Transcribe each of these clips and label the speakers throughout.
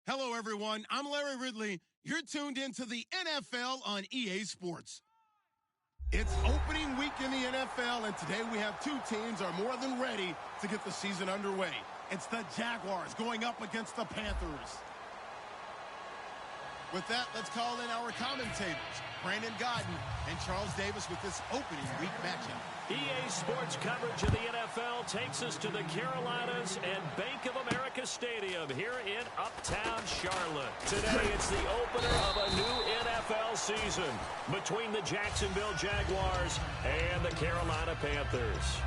Speaker 1: Hello, everyone. I'm Larry Ridley. You're tuned into the NFL on EA Sports. It's opening week in the NFL, and today we have two teams are more than ready to get the season underway. It's the Jaguars going up against the Panthers. With that, let's call in our commentators, Brandon Godden and Charles Davis, with this opening week matchup.
Speaker 2: EA Sports coverage of the NFL takes us to the Carolinas and Bank of America Stadium here in Uptown Charlotte. Today, it's the opener of a new NFL season between the Jacksonville Jaguars and the Carolina Panthers.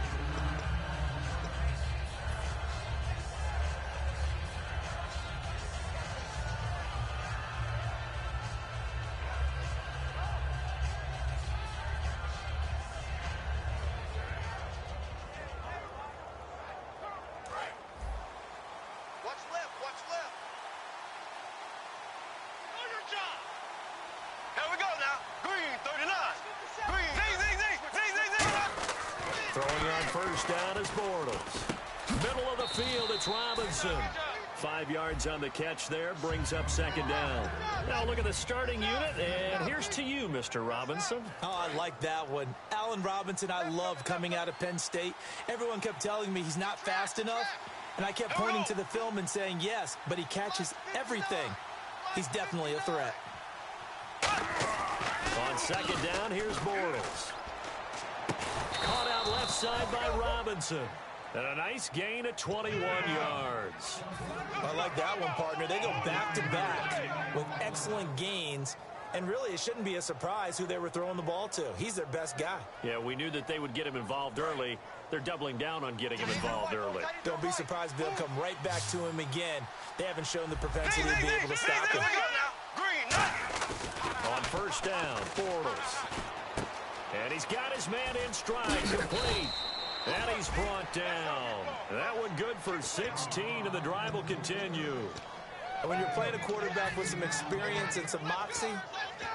Speaker 2: Robinson. 5 yards on the catch there, brings up second down. Now look at the starting unit, and here's to you, Mr. Robinson.
Speaker 3: Oh, I like that one. Allen Robinson, I love coming out of Penn State. Everyone kept telling me he's not fast enough, and I kept pointing to the film and saying yes, but he catches everything. He's definitely a threat.
Speaker 2: On second down, here's Bortles. Caught out left side by Robinson. And a nice gain of 21 yards.
Speaker 3: I like that one, partner. They go back-to-back with excellent gains. And really, it shouldn't be a surprise who they were throwing the ball to. He's their best guy.
Speaker 2: Yeah, we knew that they would get him involved early. They're doubling down on getting him involved early.
Speaker 3: Don't be surprised if they'll come right back to him again. They haven't shown the propensity to be able to stop him.
Speaker 2: On first down, Bortles. And he's got his man in stride, complete. And he's brought down. That one good for 16, and the drive will continue.
Speaker 3: And when you're playing a quarterback with some experience and some moxie,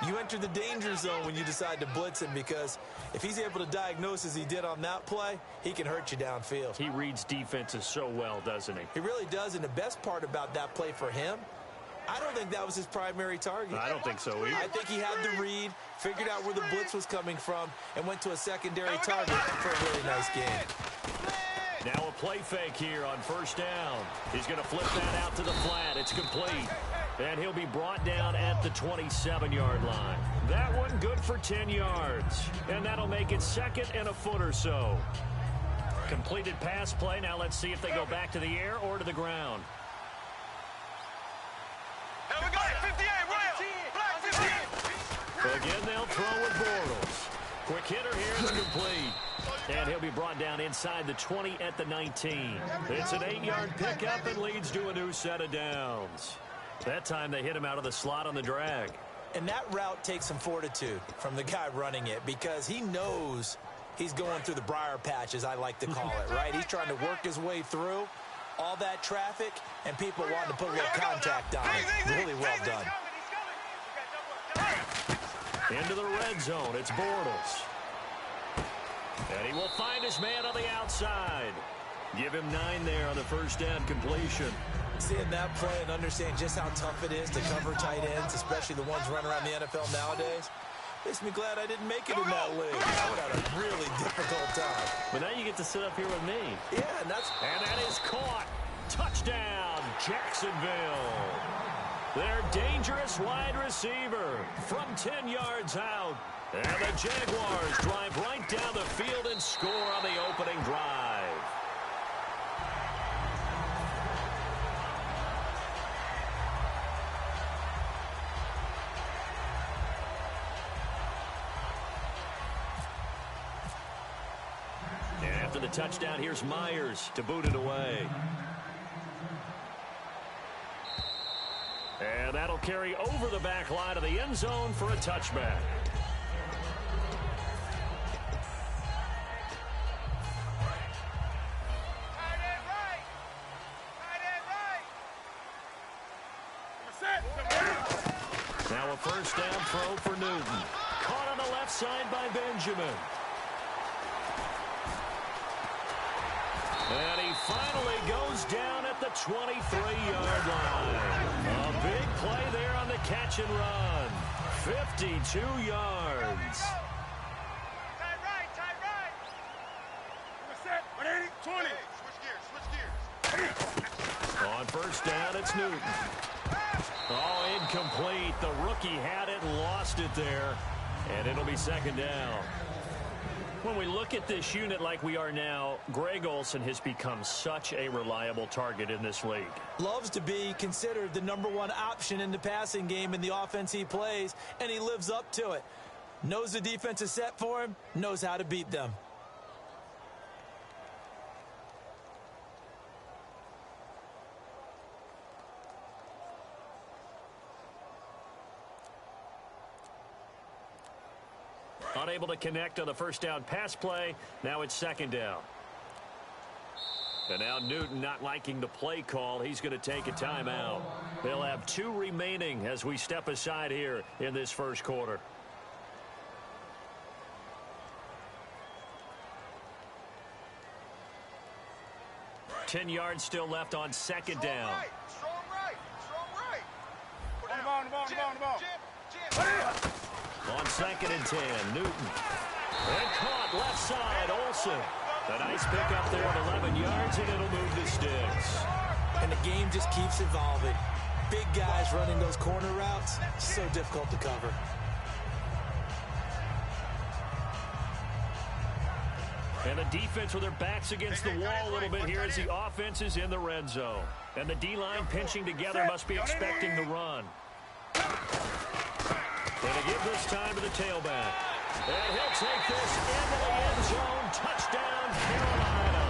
Speaker 3: you enter the danger zone when you decide to blitz him, because if he's able to diagnose as he did on that play, he can hurt you downfield.
Speaker 2: He reads defenses so well, doesn't he?
Speaker 3: He really does, and the best part about that play for him, I don't think that was his primary target.
Speaker 2: I don't think so either.
Speaker 3: I think he had the read, figured out where the blitz was coming from, and went to a secondary target for a really nice game.
Speaker 2: Now a play fake here on first down. He's going to flip that out to the flat. It's complete. And he'll be brought down at the 27-yard line. That one good for 10 yards. And that'll make it second and a foot or so. Completed pass play. Now let's see if they go back to the air or to the ground. Again, they'll throw with Bortles. Quick hitter here, it's complete. And he'll be brought down inside the 20 at the 19. It's an 8-yard pickup and leads to a new set of downs. That time they hit him out of the slot on the drag.
Speaker 3: And that route takes some fortitude from the guy running it, because he knows he's going through the briar patch, as I like to call it, right? He's trying to work his way through all that traffic, and people wanting to put a little contact on it. Really well done.
Speaker 2: Into the red zone, it's Bortles. And he will find his man on the outside. Give him 9 there on the first down completion.
Speaker 3: Seeing that play and understanding just how tough it is to cover tight ends, especially the ones running around the NFL nowadays, makes me glad I didn't make it in that league. I would have a really difficult time.
Speaker 2: But now you get to sit up here with me.
Speaker 3: Yeah, and that
Speaker 2: is caught. Touchdown, Jacksonville. Their dangerous wide receiver from 10 yards out. And the Jaguars drive right down the field and score on the opening drive. And after the touchdown, here's Myers to boot it away. And that'll carry over the back line of the end zone for a touchback. Now a first down throw for Newton. Caught on the left side by Benjamin. And he finally goes down at the 23-yard line. A catch and run. 52 yards.
Speaker 4: Tight right. Set. 20. Switch gears.
Speaker 2: On first down, it's Newton. Oh, incomplete. The rookie had it and lost it there. And it'll be second down. When we look at this unit like we are now, Greg Olsen has become such a reliable target in this league.
Speaker 3: Loves to be considered the #1 option in the passing game in the offense he plays, and he lives up to it. Knows the defense is set for him, knows how to beat them.
Speaker 2: Unable to connect on the first down pass play. Now it's second down. And now Newton not liking the play call. He's going to take a timeout. They'll have 2 remaining as we step aside here in this first quarter. Right. 10 yards still left on second down.
Speaker 4: Strong right. On the ball. Jim.
Speaker 2: On second and 10, Newton. And caught left side, Olsen. A nice pick up there of 11 yards, and it'll move the sticks.
Speaker 3: And the game just keeps evolving. Big guys running those corner routes, so difficult to cover.
Speaker 2: And the defense with their backs against the wall a little bit here as the offense is in the red zone. And the D-line pinching together must be expecting the run. And to give this time to the tailback. And he'll take this into the end zone. Touchdown, Carolina.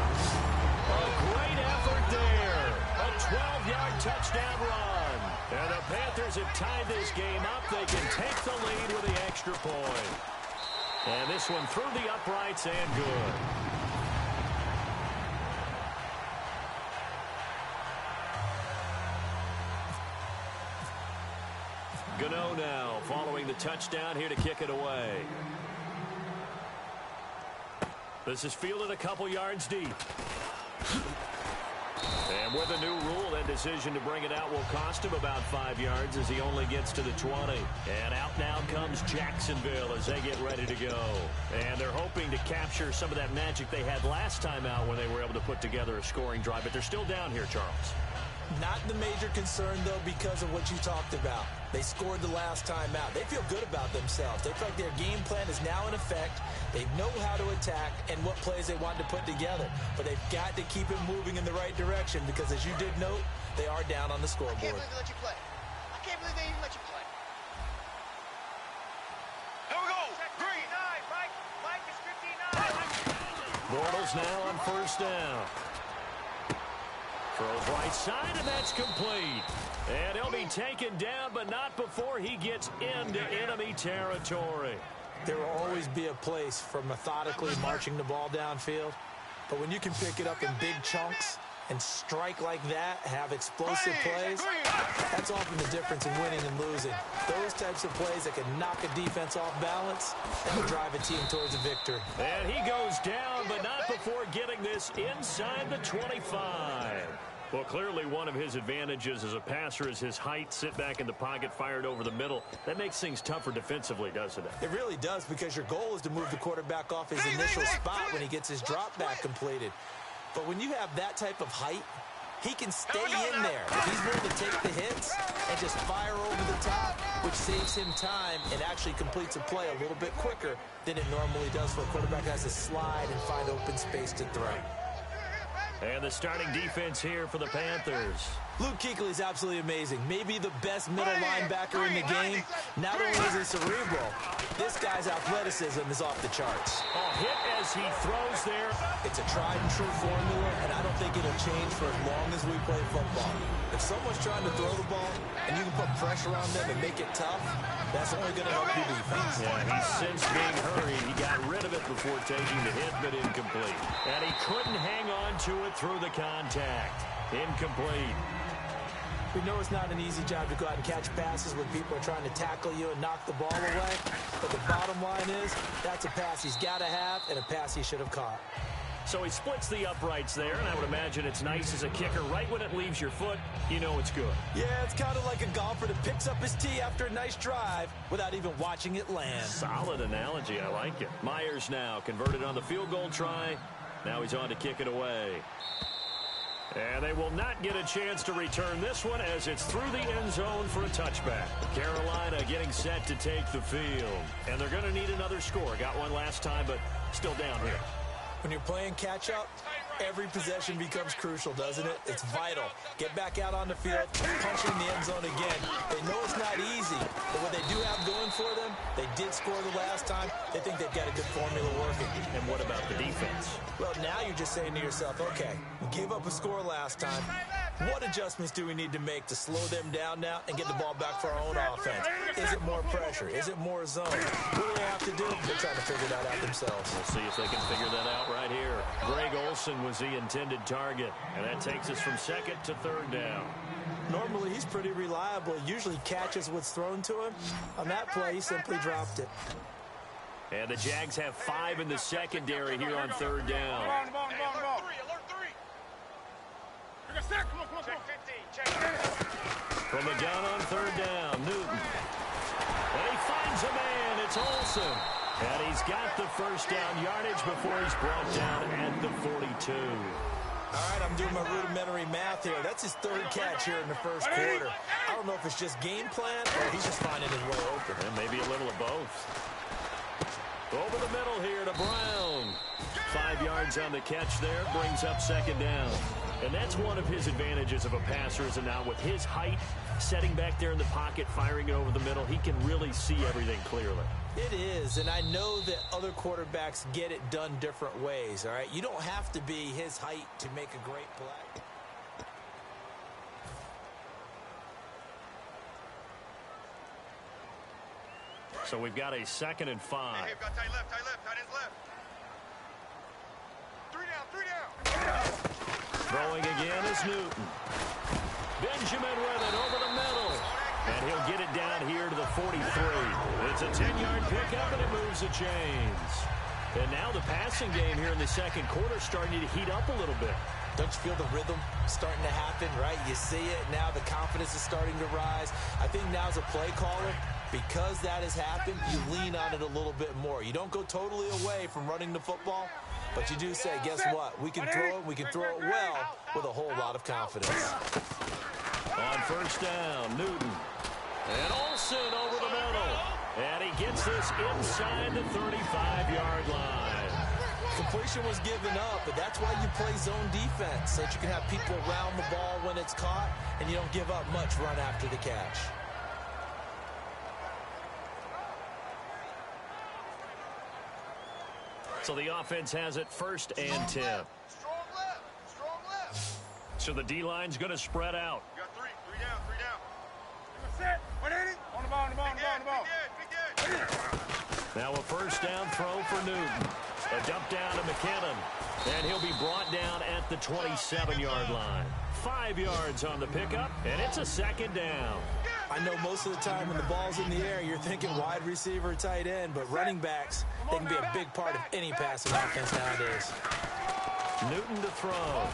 Speaker 2: A great effort there. A 12-yard touchdown run. And the Panthers have tied this game up. They can take the lead with the extra point. And this one through the uprights and good. Gano now following the touchdown here to kick it away. This is fielded a couple yards deep. And with a new rule, that decision to bring it out will cost him about 5 yards as he only gets to the 20. And out now comes Jacksonville as they get ready to go. And they're hoping to capture some of that magic they had last time out when they were able to put together a scoring drive. But they're still down here, Charles.
Speaker 3: Not the major concern, though, because of what you talked about. They scored the last time out. They feel good about themselves. They feel like their game plan is now in effect. They know how to attack and what plays they want to put together. But they've got to keep it moving in the right direction because, as you did note, they are down on the scoreboard.
Speaker 4: I can't believe they let you play. I can't believe they even let you play. Here we go. Green. Mike is 59.
Speaker 2: Bortles now on first down. Throws right side, and that's complete. And he'll be taken down, but not before he gets into enemy territory.
Speaker 3: There will always be a place for methodically marching the ball downfield. But when you can pick it up in big chunks and strike like that, have explosive plays, that's often the difference in winning and losing. Those types of plays that can knock a defense off balance and will drive a team towards a victory.
Speaker 2: And he goes down, but not before getting this inside the 25. Well, clearly one of his advantages as a passer is his height. Sit back in the pocket, fired over the middle. That makes things tougher defensively, doesn't it?
Speaker 3: It really does, because your goal is to move the quarterback off his initial spot when he gets his drop back completed. But when you have that type of height, he can stay in there. He's willing to take the hits and just fire over the top, which saves him time and actually completes a play a little bit quicker than it normally does for a quarterback who has to slide and find open space to throw.
Speaker 2: And the starting defense here for the Panthers.
Speaker 3: Luke Kuechly is absolutely amazing. Maybe the best middle linebacker in the game. Not only is he cerebral, this guy's athleticism is off the charts.
Speaker 2: A hit as he throws there.
Speaker 3: It's a tried and true formula, and I don't think it'll change for as long as we play football. If someone's trying to throw the ball and you can put pressure on them and make it tough, that's only going to help your defense.
Speaker 2: Yeah, he's since being hurried. He got rid of it before taking the hit, but incomplete. And he couldn't hang on to it through the contact. Incomplete.
Speaker 3: We know it's not an easy job to go out and catch passes when people are trying to tackle you and knock the ball away. But the bottom line is, that's a pass he's got to have and a pass he should have caught.
Speaker 2: So he splits the uprights there, and I would imagine it's nice as a kicker. Right when it leaves your foot, you know it's good.
Speaker 3: Yeah, it's kind of like a golfer that picks up his tee after a nice drive without even watching it land.
Speaker 2: Solid analogy. I like it. Myers now converted on the field goal try. Now he's on to kick it away. And they will not get a chance to return this one as it's through the end zone for a touchback. Carolina getting set to take the field. And they're going to need another score. Got one last time, but still down here.
Speaker 3: When you're playing catch-up, every possession becomes crucial, doesn't it? It's vital. Get back out on the field, punch in the end zone again. They know it's not easy, but what they do have going for them, they did score the last time. They think they've got a good formula working.
Speaker 2: And what about the defense?
Speaker 3: Well, now you're just saying to yourself, okay, we gave up a score last time. What adjustments do we need to make to slow them down now and get the ball back for our own offense? Is it more pressure? Is it more zone? What do they have to do? They're trying to figure that out themselves.
Speaker 2: We'll see if they can figure that out right here. Greg Olsen was the intended target, and that takes us from second to third down.
Speaker 3: Normally, he's pretty reliable. Usually catches what's thrown to him. On that play, he simply dropped it.
Speaker 2: And the Jags have 5 in the secondary here on third down. From the gun on third down, Newton. And he finds a man. It's Olsen. And he's got the first down yardage before he's brought down at the 42.
Speaker 3: All right, I'm doing my rudimentary math here. That's his third catch here in the first quarter. I don't know if it's just game plan or he's just finding his way open.
Speaker 2: And maybe a little of both. Over the middle here to Brown. 5 yards on the catch there, brings up second down. And that's one of his advantages of a passer, is now with his height, setting back there in the pocket, firing it over the middle, he can really see everything clearly.
Speaker 3: It is, and I know that other quarterbacks get it done different ways, all right? You don't have to be his height to make a great play.
Speaker 2: So we've got a 2nd and 5.
Speaker 4: Hey, got tight left, tight ends left. 3 down.
Speaker 2: Throwing again is Newton. Benjamin with it over the middle. And he'll get it down here to the 43. It's a 10-yard pickup, and it moves the chains. And now the passing game here in the second quarter starting to heat up a little bit.
Speaker 3: Don't you feel the rhythm starting to happen, right? You see it now. The confidence is starting to rise. I think now as a play caller, because that has happened, you lean on it a little bit more. You don't go totally away from running the football, but you do say, guess what? We can throw it. We can throw it well with a whole lot of confidence.
Speaker 2: On first down, Newton. And Olsen over the middle. And he gets this inside the 35-yard line.
Speaker 3: Completion was given up, but that's why you play zone defense, so that you can have people around the ball when it's caught, and you don't give up much run after the catch.
Speaker 2: So the offense has it 1st and 10.
Speaker 4: Strong left.
Speaker 2: So the D-line's going to spread out.
Speaker 4: You got 3 down. On the ball. Big dead.
Speaker 2: Now a first down throw for Newton. A dump down to McKinnon. And he'll be brought down at the 27-yard line. 5 yards on the pickup, and it's a 2nd down.
Speaker 3: I know most of the time when the ball's in the air, you're thinking wide receiver, tight end, but running backs, they can be a big part of any passing offense nowadays.
Speaker 2: Newton to throw.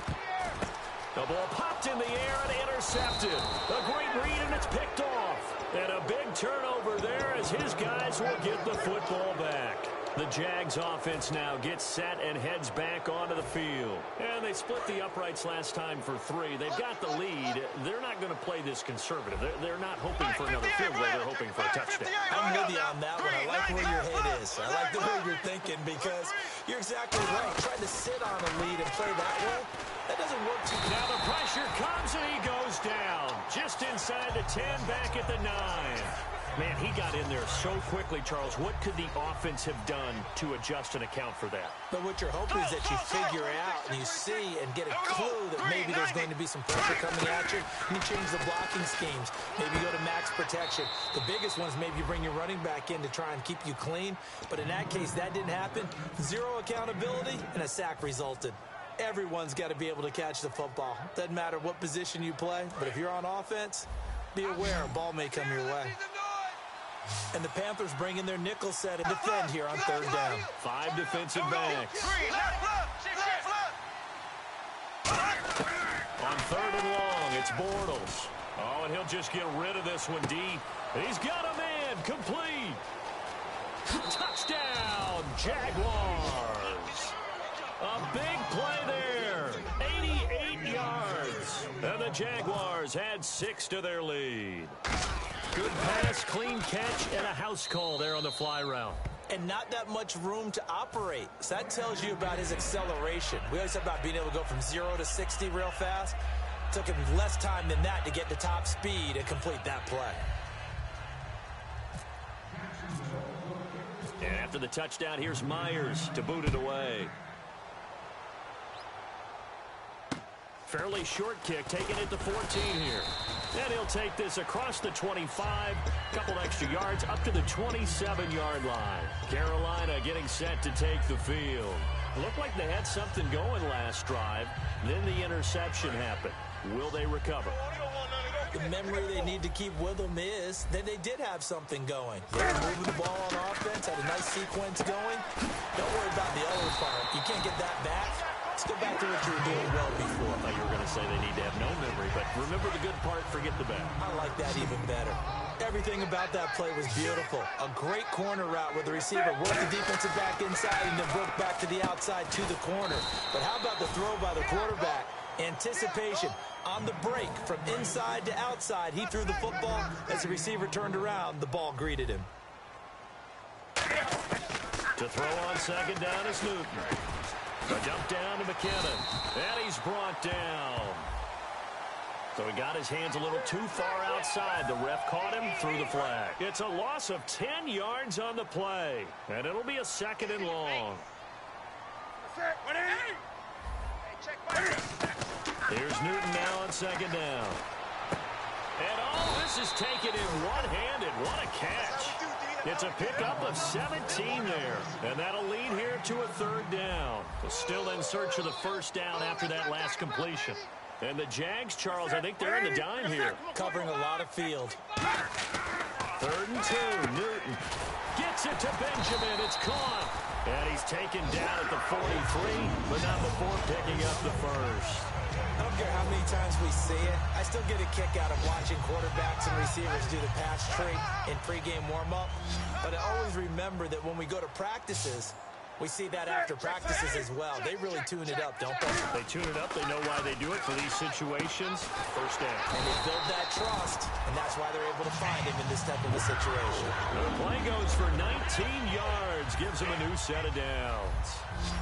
Speaker 2: The ball popped in the air and intercepted. A great read, and it's picked off. And a big turnover there as his guys will get the football back. The Jags offense now gets set and heads back onto the field. And they split the uprights last time for 3. They've got the lead. They're not going to play this conservative. They're not hoping for another field goal. They're hoping for a touchdown.
Speaker 3: I'm with you on that one. I like where your head is. I like the way you're thinking because you're exactly right. Trying to sit on a lead and play that way, that doesn't work too good.
Speaker 2: Now the pressure comes and he goes down. Just inside the 10, back at the 9. Man, he got in there so quickly, Charles. What could the offense have done to adjust and account for that?
Speaker 3: But what you're hoping is that you figure out and you see and get a clue that maybe there's going to be some pressure coming at you, and you change the blocking schemes. Maybe you go to max protection. The biggest one is maybe you bring your running back in to try and keep you clean. But in that case, that didn't happen. 0 accountability, and a sack resulted. Everyone's got to be able to catch the football. Doesn't matter what position you play, but if you're on offense, be aware a ball may come your way. And the Panthers bring in their nickel set and defend here on 3rd down.
Speaker 2: 5 defensive backs. On 3rd and long, it's Bortles. Oh, and he'll just get rid of this one deep. He's got a man. Complete. Touchdown, Jaguars. A big play there. 88 yards. And the Jaguars add 6 to their lead. Good pass, clean catch, and a house call there on the fly route.
Speaker 3: And not that much room to operate. So that tells you about his acceleration. We always talk about being able to go from 0 to 60 real fast. It took him less time than that to get to top speed and complete that play.
Speaker 2: And after the touchdown, here's Myers to boot it away. Fairly short kick, taking it to 14 here. And he'll take this across the 25, couple extra yards, up to the 27-yard line. Carolina getting set to take the field. Looked like they had something going last drive. Then the interception happened. Will they recover?
Speaker 3: The memory they need to keep with them is that they did have something going. They were moving the ball on offense, had a nice sequence going. Don't worry about the other part. You can't get that back. Let's go back to what you were doing well before.
Speaker 2: I thought you were going to say they need to have no memory, but remember the good part, forget the bad.
Speaker 3: I like that even better. Everything about that play was beautiful. A great corner route where the receiver worked the defensive back inside and then broke back to the outside to the corner. But how about the throw by the quarterback? Anticipation on the break from inside to outside. He threw the football. As the receiver turned around, the ball greeted him.
Speaker 2: To throw on 2nd down is Newton. A jump down to McKinnon. And he's brought down. So he got his hands a little too far outside. The ref caught him, threw the flag. It's a loss of 10 yards on the play. And it'll be a 2nd and long. Here's Newton now on 2nd down. And all this is taken in one-handed. What a catch. It's a pickup of 17 there. And that'll lead here to a 3rd down. Still in search of the 1st down after that last completion. And the Jags, Charles, I think they're in the dime here.
Speaker 3: Covering a lot of field.
Speaker 2: 3rd and 2. Newton gets it to Benjamin. It's caught. And he's taken down at the 43, but not before picking up the 1st.
Speaker 3: I don't care how many times we see it. I still get a kick out of watching quarterbacks and receivers do the pass tree in pregame warm-up. But I always remember that when we go to practices, we see that after practices as well. They really tune it up, don't they?
Speaker 2: They tune it up. They know why they do it for these situations. 1st down.
Speaker 3: And they build that trust, and that's why they're able to find him in this type of a situation.
Speaker 2: The play goes for 19 yards, gives him a new set of downs.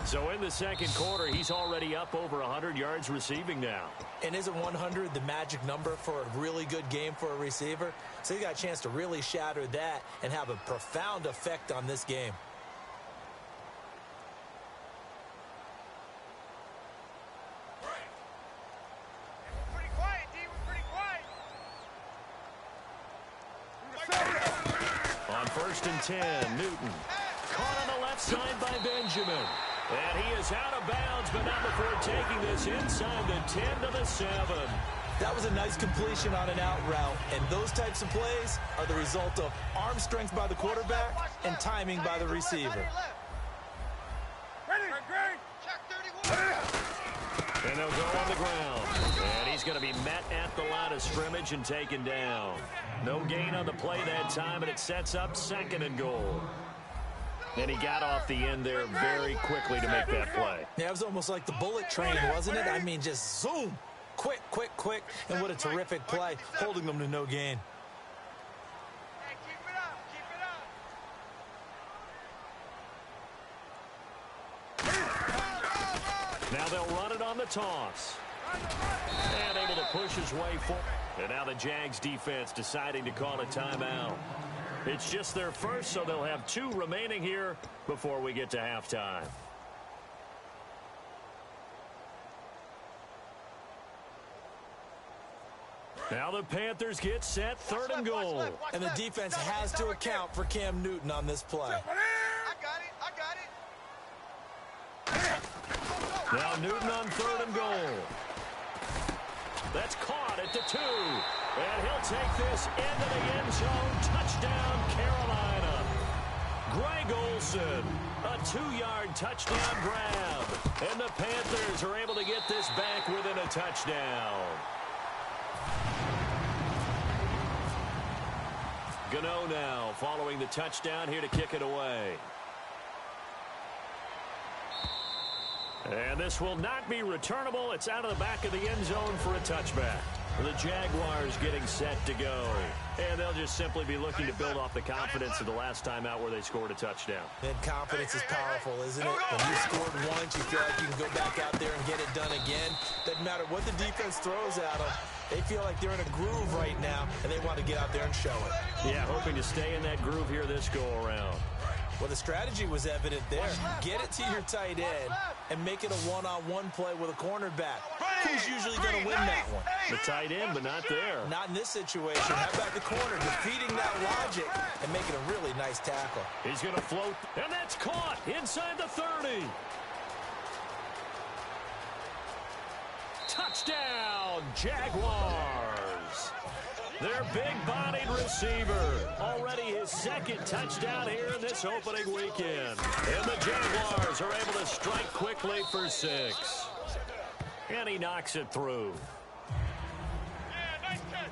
Speaker 2: So in the 2nd quarter, he's already up over 100 yards receiving now.
Speaker 3: And isn't 100 the magic number for a really good game for a receiver? So he got a chance to really shatter that and have a profound effect on this game.
Speaker 2: On 1st and 10, Newton. Caught on the left side by Benjamin. And he is out of bounds, but not before taking this inside the 10 to the 7.
Speaker 3: That was a nice completion on an out route, and those types of plays are the result of arm strength by the quarterback and timing by the receiver.
Speaker 2: And they'll go on the ground. And he's going to be met at the line of scrimmage and taken down. No gain on the play that time, and it sets up 2nd and goal. And he got off the end there very quickly to make that play.
Speaker 3: Yeah, it was almost like the bullet train, wasn't it? I mean, just zoom. Quick, quick, quick. And what a terrific play, holding them to no gain.
Speaker 2: Now they'll run it on the toss. And able to push his way forward. And now the Jags defense deciding to call a timeout. It's just their first, so they'll have 2 remaining here before we get to halftime. Now the Panthers get set, 3rd and goal.
Speaker 3: And the defense has to account for Cam Newton on this play.
Speaker 2: Now Newton on 3rd and goal. That's caught at the 2. And he'll take this into the end zone. Touchdown, Carolina. Greg Olsen, a 2-yard touchdown grab. And the Panthers are able to get this back within a touchdown. Gano now following the touchdown here to kick it away. And this will not be returnable. It's out of the back of the end zone for a touchback. The Jaguars getting set to go. And they'll just simply be looking to build off the confidence of the last time out where they scored a touchdown.
Speaker 3: And confidence is powerful, isn't it? When you scored once, you feel like you can go back out there and get it done again. Doesn't matter what the defense throws at them. They feel like they're in a groove right now, and they want to get out there and show it.
Speaker 2: Yeah, hoping to stay in that groove here this go-around.
Speaker 3: Well, the strategy was evident there. Get it to your tight end and make it a one-on-one play with a cornerback. Who's usually going to win that one?
Speaker 2: The tight end, but not there.
Speaker 3: Not in this situation. How about the corner defeating that logic and making a really nice tackle?
Speaker 2: He's going to float, and that's caught inside the 30. Touchdown, Jaguars. Their big-bodied receiver. Already his second touchdown here in this opening weekend. And the Jaguars are able to strike quickly for 6. And he knocks it through.
Speaker 4: Yeah, nice catch.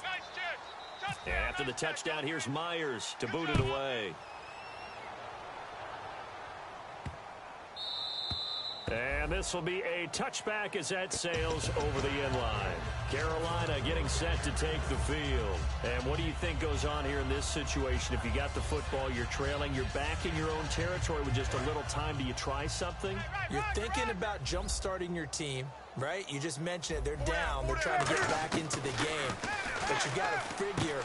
Speaker 4: Nice catch. Touchdown,
Speaker 2: And after the touchdown, here's Myers to boot it away. And this will be a touchback as that sails over the end line. Carolina getting set to take the field. And what do you think goes on here in this situation? If you got the football, you're trailing, you're back in your own territory with just a little time. Do you try something?
Speaker 3: You're thinking about jump-starting your team, right? You just mentioned it. They're down. They're trying to get back into the game. But you got to figure,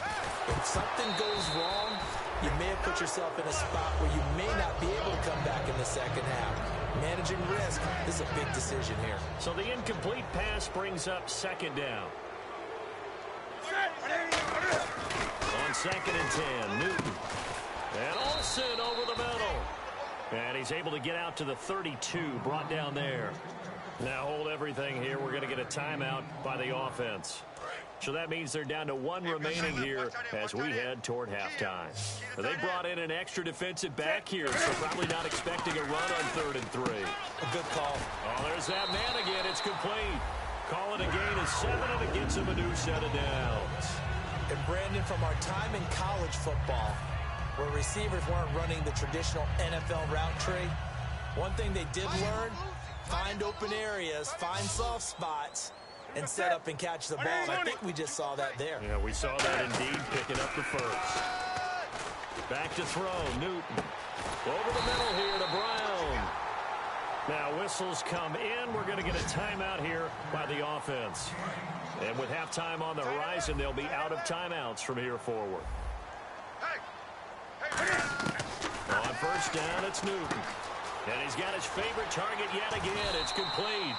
Speaker 3: if something goes wrong, you may have put yourself in a spot where you may not be able to come back in the second half. Managing risk, this is a big decision here.
Speaker 2: So the incomplete pass brings up second down. On 2nd and 10, Newton. And Olsen over the middle. And he's able to get out to the 32, brought down there. Now hold everything here. We're going to get a timeout by the offense. So that means they're down to 1 remaining here as we head toward halftime. They brought in an extra defensive back here, so probably not expecting a run on 3rd and 3.
Speaker 3: A good call.
Speaker 2: Oh, there's that man again. It's complete. Call it a gain of 7, and it gets him a new set of downs.
Speaker 3: And Brandon, from our time in college football, where receivers weren't running the traditional NFL route tree, one thing they did learn, find open areas, find soft spots, and set up and catch the ball. And I think we just saw that there.
Speaker 2: Yeah, we saw that indeed, picking up the first. Back to throw, Newton. Over the middle here to Brown. Now whistles come in. We're going to get a timeout here by the offense. And with halftime on the horizon, they'll be out of timeouts from here forward. On first down, it's Newton. And he's got his favorite target yet again. It's complete.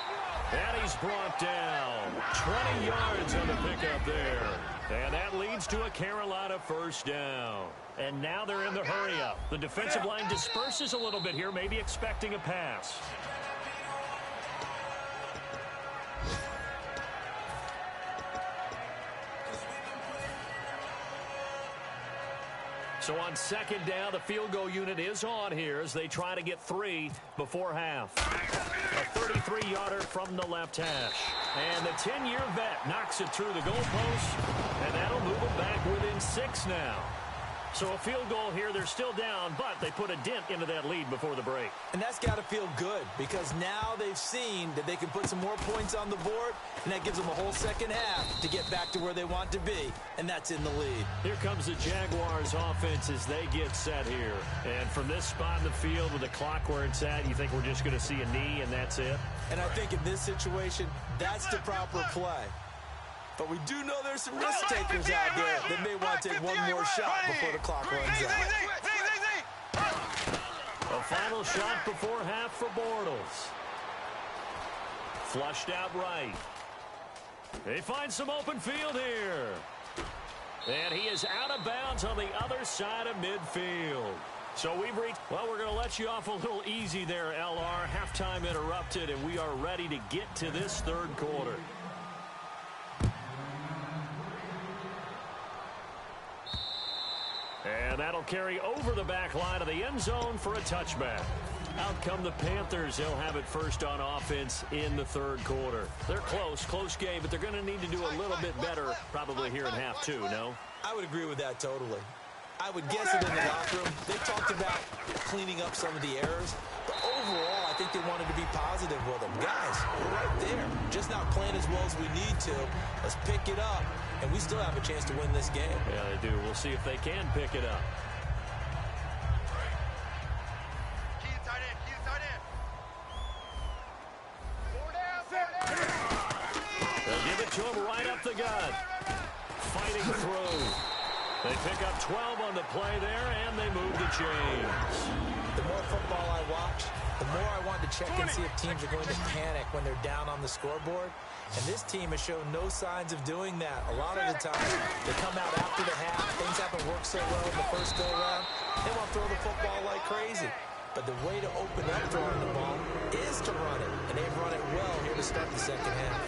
Speaker 2: And he's brought down. 20 yards on the pickup there. And that leads to a Carolina first down. And now they're in the hurry-up. The defensive line disperses a little bit here, maybe expecting a pass. So on 2nd down, the field goal unit is on here as they try to get 3 before half. A 33-yarder from the left hash. And the 10-year vet knocks it through the goalpost, and that'll move it back within 6 now. So a field goal here, they're still down, but they put a dent into that lead before the break.
Speaker 3: And that's got to feel good because now they've seen that they can put some more points on the board, and that gives them a whole second half to get back to where they want to be, and that's in the lead.
Speaker 2: Here comes the Jaguars offense as they get set here. And from this spot in the field with the clock where it's at, you think we're just going to see a knee and that's it?
Speaker 3: And I think in this situation, that's the proper play. But we do know there's some risk takers out there that may want to take one more shot before the clock runs out.
Speaker 2: A final shot before half for Bortles. Flushed out right. They find some open field here. And he is out of bounds on the other side of midfield. So we've reached, well, we're going to let you off a little easy there, LR. Halftime interrupted, and we are ready to get to this 3rd quarter. And that'll carry over the back line of the end zone for a touchback. Out come the Panthers. They'll have it first on offense in the third quarter. They're close game, but they're going to need to do a little bit better probably here in half two, no?
Speaker 3: I would agree with that totally. I would guess it in the locker room. They talked about cleaning up some of the errors, but overall, I think they wanted to be positive with them. Guys, we're right there. Just not playing as well as we need to. Let's pick it up, and we still have a chance to win this game.
Speaker 2: Yeah, they do. We'll see if they can pick it up. They'll give it to him right up the gut. Fighting through. They pick up 12 on the play there, and they move the chains.
Speaker 3: The more football I watch, the more I want to check and see if teams are going to panic when they're down on the scoreboard. And this team has shown no signs of doing that. A lot of the time, they come out after the half. Things haven't worked so well in the first go-around. They want to throw the football like crazy. But the way to open up throwing the ball is to run it. And they've run it well here to start the second half.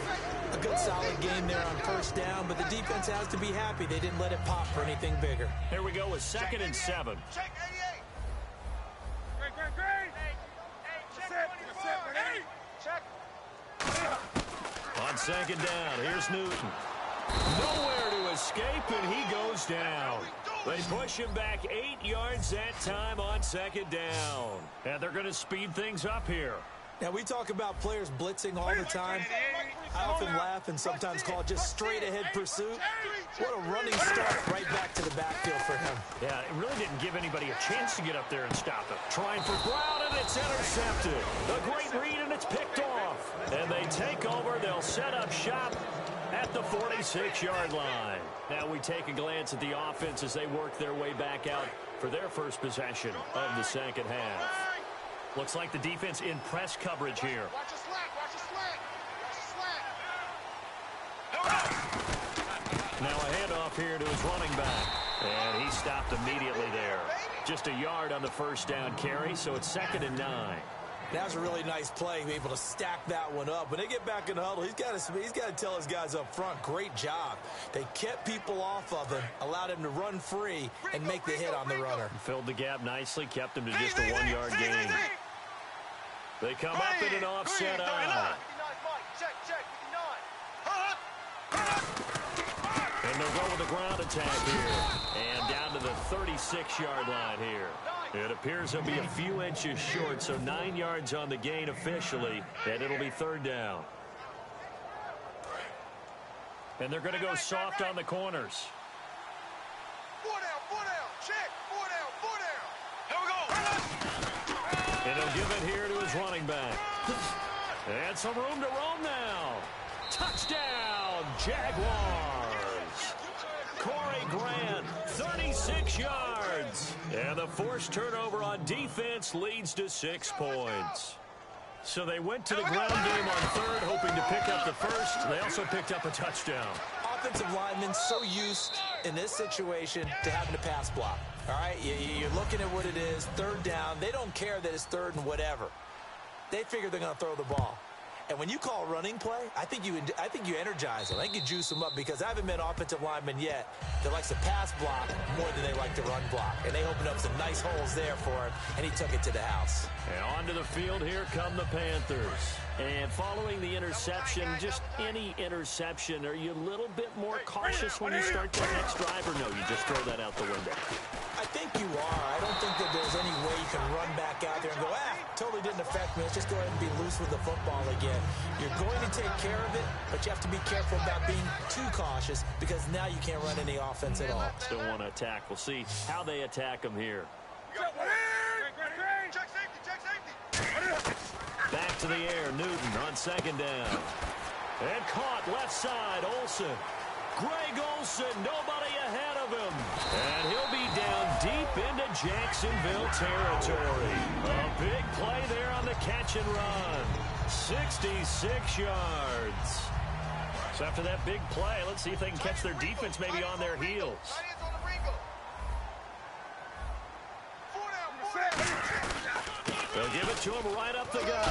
Speaker 3: A good solid game there on first down, but the defense has to be happy they didn't let it pop for anything bigger.
Speaker 2: Here we go with 2nd and 7.
Speaker 4: Check 88. Great. Check.
Speaker 2: On 2nd down, here's Newton. Nowhere to escape, and he goes down. They push him back 8 yards that time on 2nd down. And they're going to speed things up here.
Speaker 3: Now, we talk about players blitzing all the time. I often laugh and sometimes call it just straight-ahead pursuit. What a running start right back to the backfield for him.
Speaker 2: Yeah, it really didn't give anybody a chance to get up there and stop him. Trying for Brown, and it's intercepted. A great read, and it's picked off. And they take over. They'll set up shop at the 46-yard line. Now we take a glance at the offense as they work their way back out for their first possession of the second half. Looks like the defense in press coverage here.
Speaker 4: Watch the slant. Watch the slant.
Speaker 2: Now a handoff here to his running back. And he stopped immediately there. Just a yard on the first down carry, so it's 2nd and 9.
Speaker 3: That was a really nice play, able to stack that one up. When they get back in the huddle, he's got to tell his guys up front, great job. They kept people off of him, allowed him to run free and make the hit on the runner.
Speaker 2: Filled the gap nicely, kept him to just a 1-yard gain. They come up in an offset eye. And they'll go with the ground attack here. And down to the 36-yard line here. It appears they'll be a few inches short, so 9 yards on the gain officially, and it'll be 3rd down. And they're going to go soft on the corners.
Speaker 4: 4 down, check, 4 down. Here we go.
Speaker 2: And he'll give it here to his running back. And some room to roam now. Touchdown, Jaguars. Corey Grant, 36 yards. And the forced turnover on defense leads to 6 points. So they went to the ground game on 3rd, hoping to pick up the first. They also picked up a touchdown.
Speaker 3: Offensive linemen so used in this situation to having to pass block. All right, you're looking at what it is, 3rd down. They don't care that it's 3rd and whatever. They figure they're going to throw the ball. And when you call running play, I think you energize them. I think you juice them up because I haven't met offensive linemen yet that likes to pass block more than they like to run block. And they opened up some nice holes there for him, and he took it to the house.
Speaker 2: And onto the field, here come the Panthers. And following the interception, just any interception, are you a little bit more cautious when you start the next drive, or no, you just throw that out the window?
Speaker 3: I think you are. I don't think that there's any way you can run back out there and go, totally didn't affect me. Let's just go ahead and be loose with the football again. You're going to take care of it, but you have to be careful about being too cautious because now you can't run any offense at all.
Speaker 2: Still want to attack. We'll see how they attack them here.
Speaker 4: Check safety.
Speaker 2: Back to the air, Newton on 2nd down. And caught left side, Olsen. Greg Olsen, nobody ahead of him. And he'll be down deep into Jacksonville territory. A big play there on the catch and run. 66 yards. So after that big play, let's see if they can catch their defense maybe on their heels. They'll give it to him right up the gut.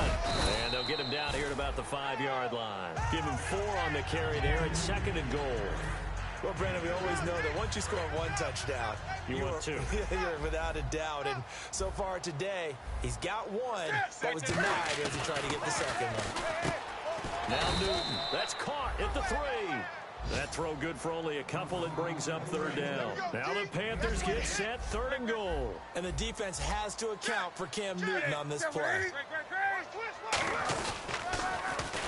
Speaker 2: And they'll get him down here at about the 5-yard line. Give him 4 on the carry there, and 2nd and goal.
Speaker 3: Well, Brandon, we always know that once you score one touchdown,
Speaker 2: you want two.
Speaker 3: You're without a doubt. And so far today, he's got one, but was denied as he tried to get the second one.
Speaker 2: Now Newton. That's caught at the 3. That throw good for only a couple. It brings up 3rd down. Now the Panthers get set, 3rd and goal.
Speaker 3: And the defense has to account for Cam Newton on this play.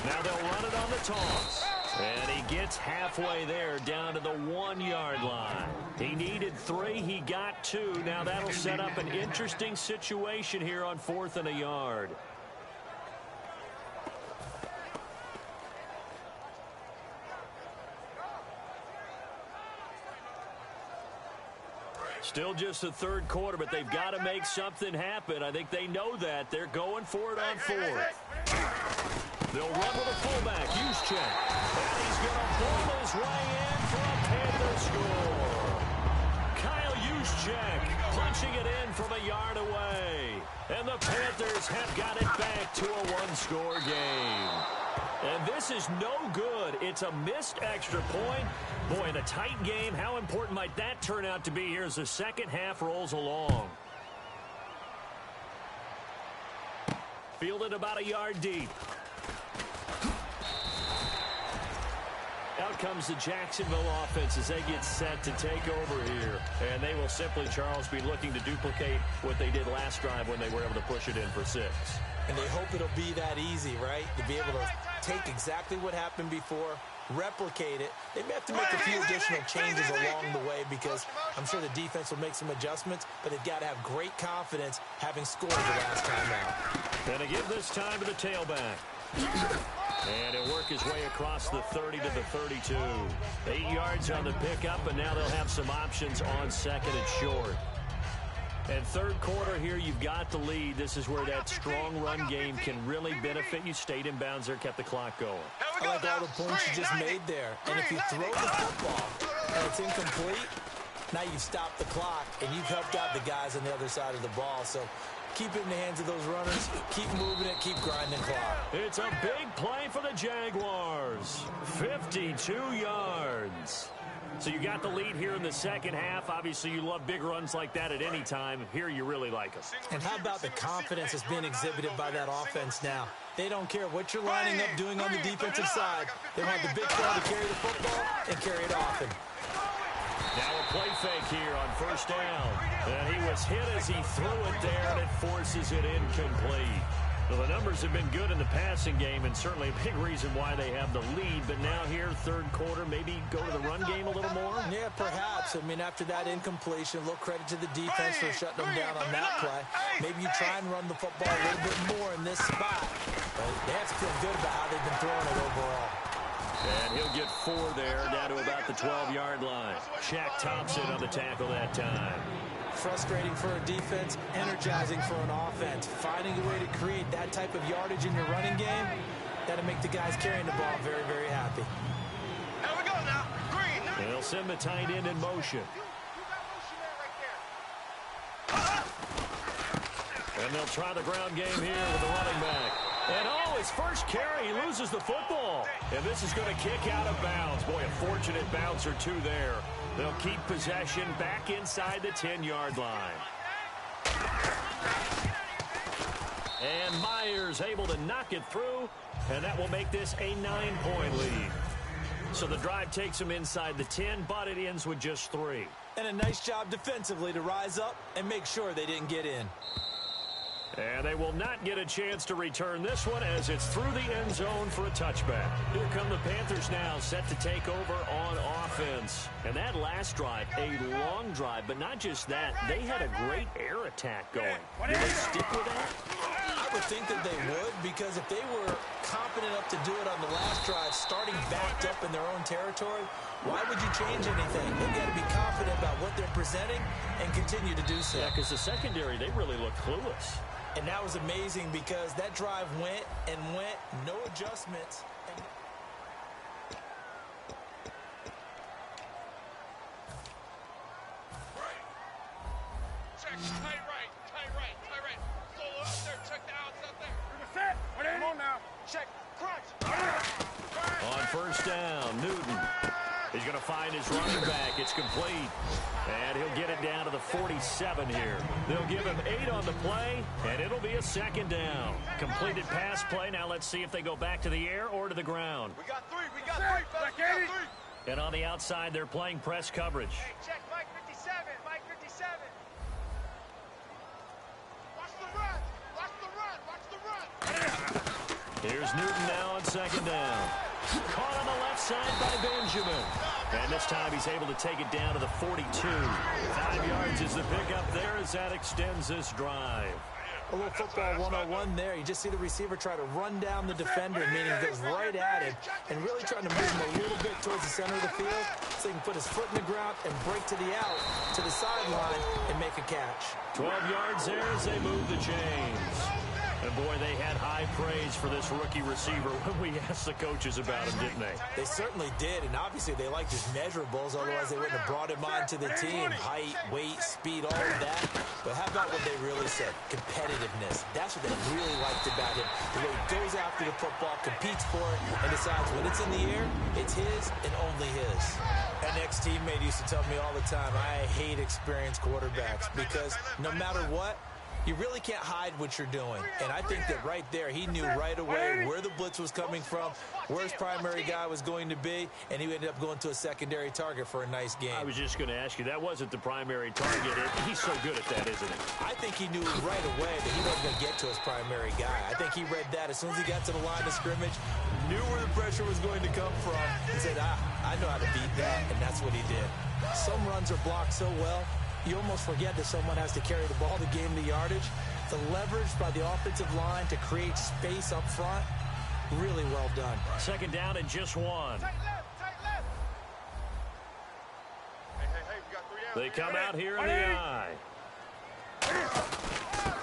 Speaker 2: Now they'll run it on the toss. And he gets halfway there down to the 1-yard line. He needed 3. He got 2. Now that'll set up an interesting situation here on 4th and a yard. Still just the 3rd quarter, but they've got to make something happen. I think they know that. They're going for it on 4th. They'll run with a fullback, Juszczyk. And he's going to pull his way in for a Panther score. Kyle Juszczyk punching it in from a yard away. And the Panthers have got it back to a 1-score game. And this is no good. It's a missed extra point. Boy, in a tight game, how important might that turn out to be here as the second half rolls along? Fielded about a yard deep. Out comes the Jacksonville offense as they get set to take over here. And they will simply, Charles, be looking to duplicate what they did last drive when they were able to push it in for 6.
Speaker 3: And they hope it'll be that easy, right? To be able to take exactly what happened before, replicate it. They may have to make a few additional changes along the way because I'm sure the defense will make some adjustments, but they've got to have great confidence having scored the last time out.
Speaker 2: And to give this time to the tailback. And he'll work his way across the 30 to the 32. 8 yards on the pickup, and now they'll have some options on 2nd and short. And 3rd quarter here, you've got the lead. This is where that strong run game can really benefit you. Stayed in bounds there, kept the clock going.
Speaker 3: I like all the points you just made there. And if you throw the football and it's incomplete, now you've stopped the clock and you've helped out the guys on the other side of the ball. So keep it in the hands of those runners. Keep moving it. Keep grinding clock.
Speaker 2: It's a big play for the Jaguars. 52 yards. So you got the lead here in the second half. Obviously, you love big runs like that at any time. Here, you really like them.
Speaker 3: And how about the confidence that's being exhibited by that offense now? They don't care what you're lining up doing on the defensive side. They want the big fella to carry the football and carry it often.
Speaker 2: Now a play fake here on 1st down. And he was hit as he threw it there, and it forces it incomplete. Well, the numbers have been good in the passing game, and certainly a big reason why they have the lead. But now here, 3rd quarter, maybe go to the run game a little more?
Speaker 3: Yeah, perhaps. I mean, after that incompletion, a little credit to the defense for shutting them down on that play. Maybe you try and run the football a little bit more in this spot. But they have to feel good about how they've been throwing it overall.
Speaker 2: And he'll get 4 there, down to about the 12-yard line. Shaq Thompson on the tackle that time.
Speaker 3: Frustrating for a defense, energizing for an offense. Finding a way to create that type of yardage in your running game, that'll make the guys carrying the ball very, very happy.
Speaker 4: Here we go now. Green.
Speaker 2: And they'll send the tight end in motion. And they'll try the ground game here with the running back. And his first carry, he loses the football. And this is going to kick out of bounds. Boy, a fortunate bounce or 2 there. They'll keep possession back inside the 10-yard line. And Myers able to knock it through, and that will make this a 9-point lead. So the drive takes them inside the 10, but it ends with just 3.
Speaker 3: And a nice job defensively to rise up and make sure they didn't get in.
Speaker 2: And they will not get a chance to return this one as it's through the end zone for a touchback. Here come the Panthers now, set to take over on offense. And that last drive, a long drive, but not just that. They had a great air attack going. Do they stick with that?
Speaker 3: I would think that they would, because if they were confident enough to do it on the last drive, starting backed up in their own territory, why would you change anything? They've got to be confident about what they're presenting and continue to do so.
Speaker 2: Yeah, because the secondary, they really looked clueless.
Speaker 3: And that was amazing because that drive went and went, no adjustments.
Speaker 4: Check, tight right. Solo up there, check the outs up there. Come on now. Check, crunch.
Speaker 2: On 1st down, Newton. He's going to find his running back. It's complete. And he'll get it down to the 47 here. They'll give him 8 on the play, and it'll be a second down. Completed pass play. Now let's see if they go back to the air or to the ground.
Speaker 4: We got 3. We got 3, fellas. We got 3.
Speaker 2: And on the outside, they're playing press coverage.
Speaker 4: Hey, check Mike 57. Mike 57. Watch the run. Watch the run. Watch the run.
Speaker 2: Here's Newton now on second down. Caught on the left side by Benjamin. And this time he's able to take it down to the 42. 5 yards is the pickup there as that extends this drive.
Speaker 3: A little football 101 there. You just see the receiver try to run down the defender, meaning he goes right at him and really trying to move him a little bit towards the center of the field so he can put his foot in the ground and break to the out, to the sideline, and make a catch.
Speaker 2: 12 yards there as they move the chains. And, boy, they had high praise for this rookie receiver when we asked the coaches about him, didn't they?
Speaker 3: They certainly did, and obviously they liked his measurables, otherwise they wouldn't have brought him onto the team. Height, weight, speed, all of that. But how about what they really said? Competitiveness. That's what they really liked about him. The way he goes after the football, competes for it, and decides when it's in the air, it's his and only his. An ex-teammate used to tell me all the time, I hate experienced quarterbacks because no matter what, you really can't hide what you're doing. And I think that right there, he knew right away where the blitz was coming from, where his primary guy was going to be, and he ended up going to a secondary target for a nice game.
Speaker 2: I was just going to ask you, that wasn't the primary target. He's so good at that, isn't he?
Speaker 3: I think he knew right away that he wasn't going to get to his primary guy. I think he read that as soon as he got to the line of scrimmage, knew where the pressure was going to come from, and said, I know how to beat that, and that's what he did. Some runs are blocked so well, you almost forget that someone has to carry the ball to gain the yardage. The leverage by the offensive line to create space up front, really well done.
Speaker 2: Second down and just 1.
Speaker 4: Tight left. Tight left. Hey, we got 3 down.
Speaker 2: They come out here in the eye.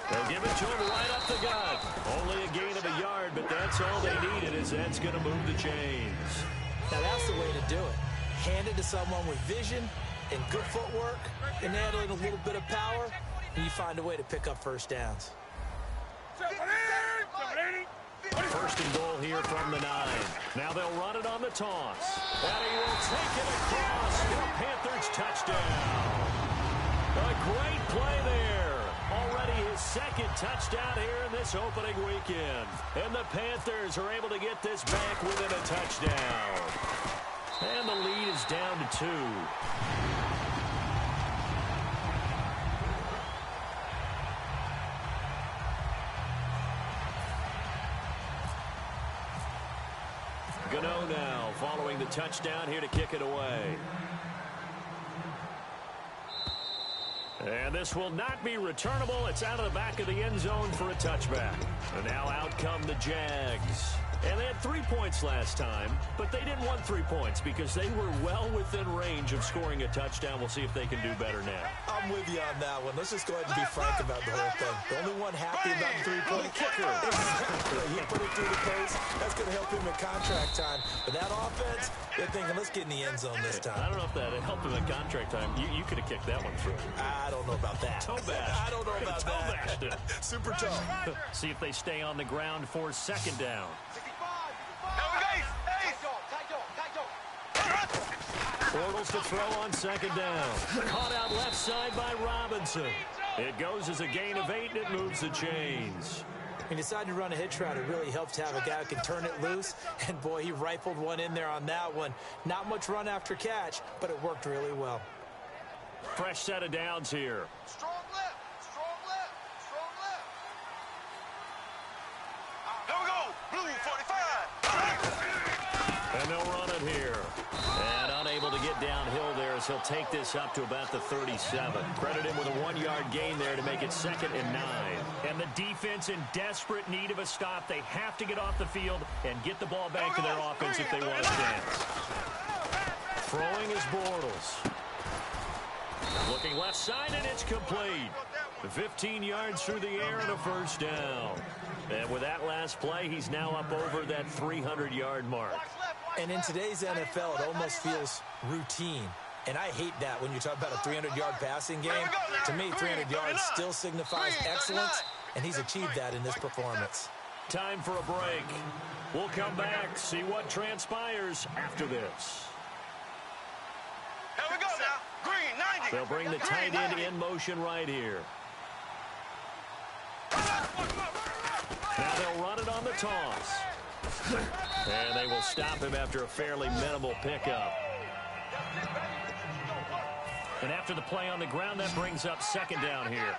Speaker 2: They'll give it to him right up the gut. Only a gain of a yard, but that's all they needed, as that's going to move the chains.
Speaker 3: Now that's the way to do it. Hand it to someone with vision and good footwork, and add in a little bit of power, and you find a way to pick up first downs.
Speaker 2: First and goal here from the 9. Now they'll run it on the toss. And he will take it across for a Panthers touchdown. A great play there. Already his second touchdown here in this opening weekend. And the Panthers are able to get this back within a touchdown. And the lead is down to 2. Gano now following the touchdown here to kick it away. And this will not be returnable. It's out of the back of the end zone for a touchback. And now out come the Jags. And they had 3 points last time, but they didn't want 3 points because they were well within range of scoring a touchdown. We'll see if they can do better now.
Speaker 3: I'm with you on that one. Let's just go ahead and be frank about the whole thing. The only one happy about the three-point kicker. He put it through the pace. That's going to help him in contract time. But that offense, they're thinking, let's get in the end zone this time.
Speaker 2: I don't know if that helped him in contract time. You could have kicked that one through.
Speaker 3: I don't know about that.
Speaker 2: Toe bash.
Speaker 3: I don't know about that.
Speaker 2: Super toe. See if they stay on the ground for second down. Bortles to throw on second down. Caught out left side by Robinson. It goes as a gain of 8, and it moves the chains.
Speaker 3: He decided to run a hitch route. It really helps to have a guy who can turn it loose. And, boy, he rifled one in there on that one. Not much run after catch, but it worked really well.
Speaker 2: Fresh set of downs here.
Speaker 4: Strong left. Strong left. Strong left. Here we go. Blue 45.
Speaker 2: And they'll run it here. And unable to get downhill there as he'll take this up to about the 37. Credit him with a 1-yard gain there to make it 2nd and 9. And the defense in desperate need of a stop. They have to get off the field and get the ball back to their offense if they want a chance. Throwing is Bortles. Looking left side, and it's complete. 15 yards through the air and a first down. And with that last play, he's now up over that 300-yard mark.
Speaker 3: And in today's NFL, it almost feels routine. And I hate that when you talk about a 300-yard passing game. To me, 300 yards still signifies excellence, and he's achieved that in this performance.
Speaker 2: Time for a break. We'll come back, see what transpires after this. They'll bring the tight end in motion right here. Now they'll run it on the toss. And they will stop him after a fairly minimal pickup. And after the play on the ground, that brings up second down here.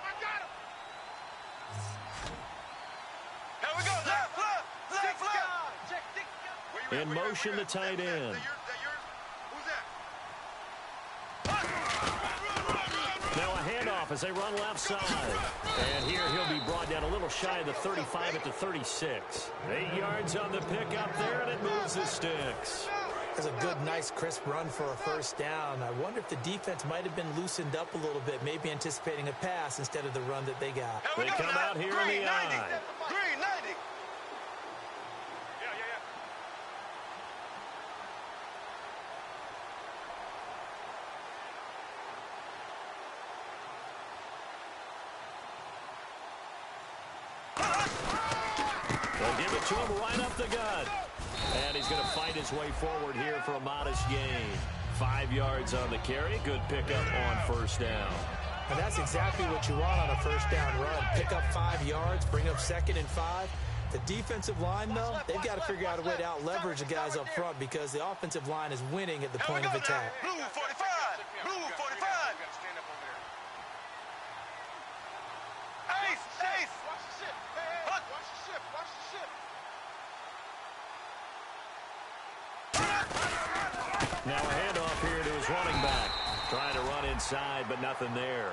Speaker 2: In motion, the tight end. Now a handoff as they run left side. And here he'll be brought down a little shy of the 35 at the 36. 8 yards on the pickup there, and it moves the sticks.
Speaker 3: That's a good, nice, crisp run for a first down. I wonder if the defense might have been loosened up a little bit, maybe anticipating a pass instead of the run that they got.
Speaker 2: They come out here in the eye.
Speaker 4: Green 90.
Speaker 2: They'll give it to him right up the gut. And he's going to fight his way forward here for a modest gain. 5 yards on the carry. Good pickup on first down.
Speaker 3: And that's exactly what you want on a first down run. Pick up 5 yards, bring up 2nd and 5. The defensive line, though, they've got to figure out a way to out-leverage the guys up front because the offensive line is winning at the point of attack.
Speaker 4: Blue 45. Blue 45. Ace. Watch the ship. Watch the ship. Watch the ship.
Speaker 2: Now a handoff here to his running back. Trying to run inside, but nothing there.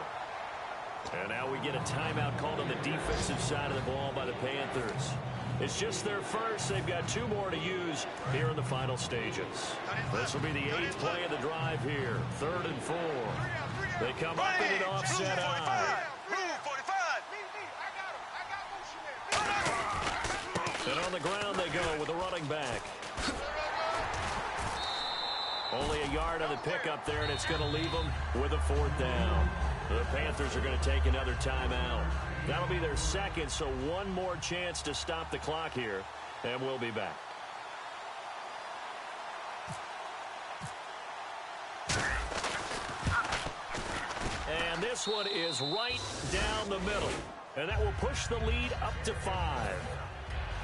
Speaker 2: And now we get a timeout called on the defensive side of the ball by the Panthers. It's just their first. They've got 2 more to use here in the final stages. This will be the 8th play of the drive here. 3rd and 4. They come up in an offset eye. And on the ground they go with the running back. Only a yard on the pickup there, and it's going to leave them with a 4th down. The Panthers are going to take another timeout. That'll be their second, so one more chance to stop the clock here, and we'll be back. And this one is right down the middle, and that will push the lead up to 5.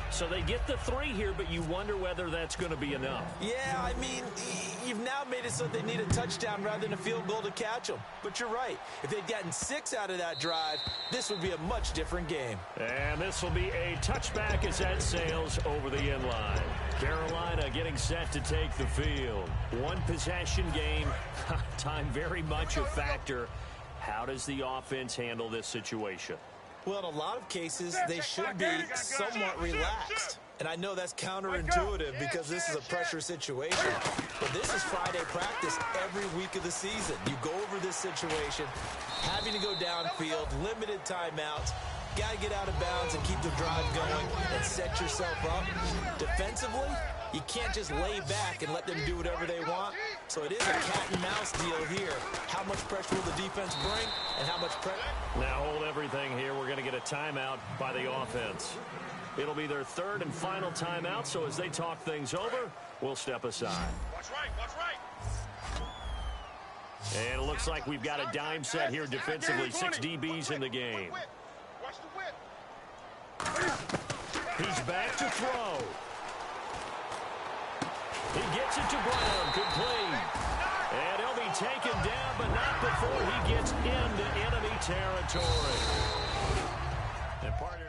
Speaker 2: So they get the 3 here, but you wonder whether that's going to be enough.
Speaker 3: Yeah, I mean, you've now made it so they need a touchdown rather than a field goal to catch them. But you're right. If they'd gotten 6 out of that drive, this would be a much different game.
Speaker 2: And this will be a touchback as that sails over the end line. Carolina getting set to take the field. 1 possession game. Time very much a factor. How does the offense handle this situation?
Speaker 3: Well, in a lot of cases, they should be somewhat relaxed. And I know that's counterintuitive because this is a pressure situation. But this is Friday practice every week of the season. You go over this situation, having to go downfield, limited timeouts, got to get out of bounds and keep the drive going and set yourself up. Defensively, you can't just lay back and let them do whatever they want. So it is a cat-and-mouse deal here. How much pressure will the defense bring and how much pressure?
Speaker 2: Now hold everything here. We're going to get a timeout by the offense. It'll be their 3rd and final timeout, so as they talk things over, we'll step aside.
Speaker 4: Watch right.
Speaker 2: And it looks like we've got a dime set here defensively. 6 DBs in the game.
Speaker 4: Watch the whip.
Speaker 2: He's back to throw. He gets it to Brown, complete. And he'll be taken down, but not before he gets into enemy territory. And partner,